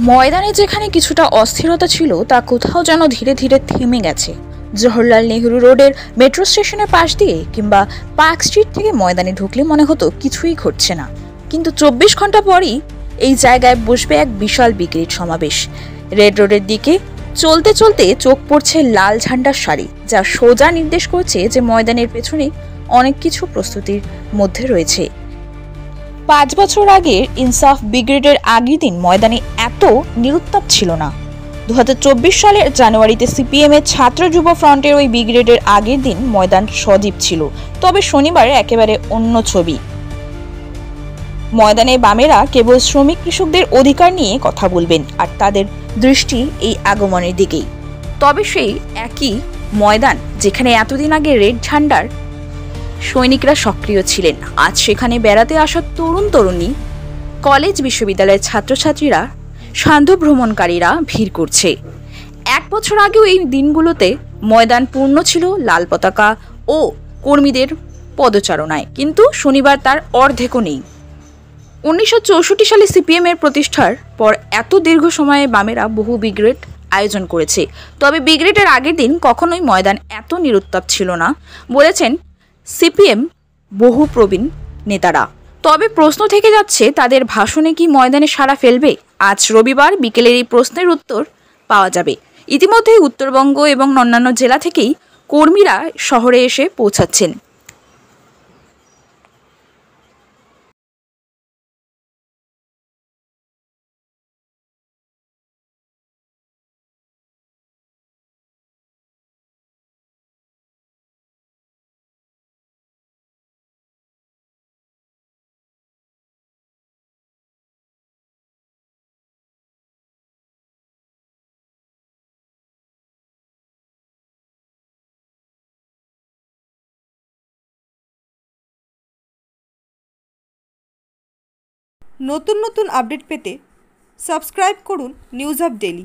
ময়দানে যেখানে কিছুটা অস্থিরতা ছিল তা কোথাও যেন ধীরে ধীরে থেমে গেছে। জওহরলাল নেহরু রোডের মেট্রো স্টেশনের পাশ দিয়ে কিংবা পার্ক স্ট্রিট থেকে ময়দানে ঢুকলে মনে হতো কিছুই ঘটছে না, কিন্তু 24 ঘন্টা পরই এই জায়গায় বসবে এক বিশাল বিক্রির সমাবেশ। রেড রোডের দিকে চলতে চলতে চোখ পড়ছে লাল ঝান্ডার সারি, যা সোজা নির্দেশ করছে যে ময়দানের পেছনে অনেক কিছু প্রস্তুতির মধ্যে রয়েছে। 5 বছর আগের ইনসাফ ব্রিগেডের আগের দিন ময়দানে এত নিরুত্তাপ ছিল না। 2024 সালের জানুয়ারিতে সিপিএম এর ছাত্র যুব ফ্রন্টের ওই ব্রিগেডের আগের দিন ময়দান সজীব ছিল। তবে শনিবার একেবারে অন্য ছবি। ময়দানে বামেরা কেবল শ্রমিক কৃষকদের অধিকার নিয়ে কথা বলবেন, আর তাদের দৃষ্টি এই আগমনের দিকেই। তবে সেই একই ময়দান যেখানে এতদিন আগে রেড ঝান্ডার সৈনিকরা সক্রিয় ছিলেন, আজ সেখানে বেড়াতে আসা তরুণ তরুণী, কলেজ বিশ্ববিদ্যালয়ের ছাত্রছাত্রীরা, সান্ধ্য ভ্রমণকারীরা ভিড় করছে। 1 বছর আগেও এই দিনগুলোতে ময়দান পূর্ণ ছিল লাল পতাকা ও কর্মীদের পদচারণায়, কিন্তু শনিবার তার অর্ধেকও নেই। 1964 সালে সিপিএম এর প্রতিষ্ঠার পর এত দীর্ঘ সময়ে বামেরা বহু ব্রিগেড আয়োজন করেছে, তবে ব্রিগেডের আগের দিন কখনোই ময়দান এত নিরুত্তাপ ছিল না, বলেছেন সিপিএম বহু প্রবীণ নেতারা। তবে প্রশ্ন থেকে যাচ্ছে, তাদের ভাষণে কি ময়দানে সাড়া ফেলবে? আজ রবিবার বিকেলের এই প্রশ্নের উত্তর পাওয়া যাবে। ইতিমধ্যেই উত্তরবঙ্গ এবং অন্যান্য জেলা থেকেই কর্মীরা শহরে এসে পৌঁছাচ্ছেন। নতুন নতুন আপডেট পেতে সাবস্ক্রাইব করুন নিউজ আপ ডেইলি।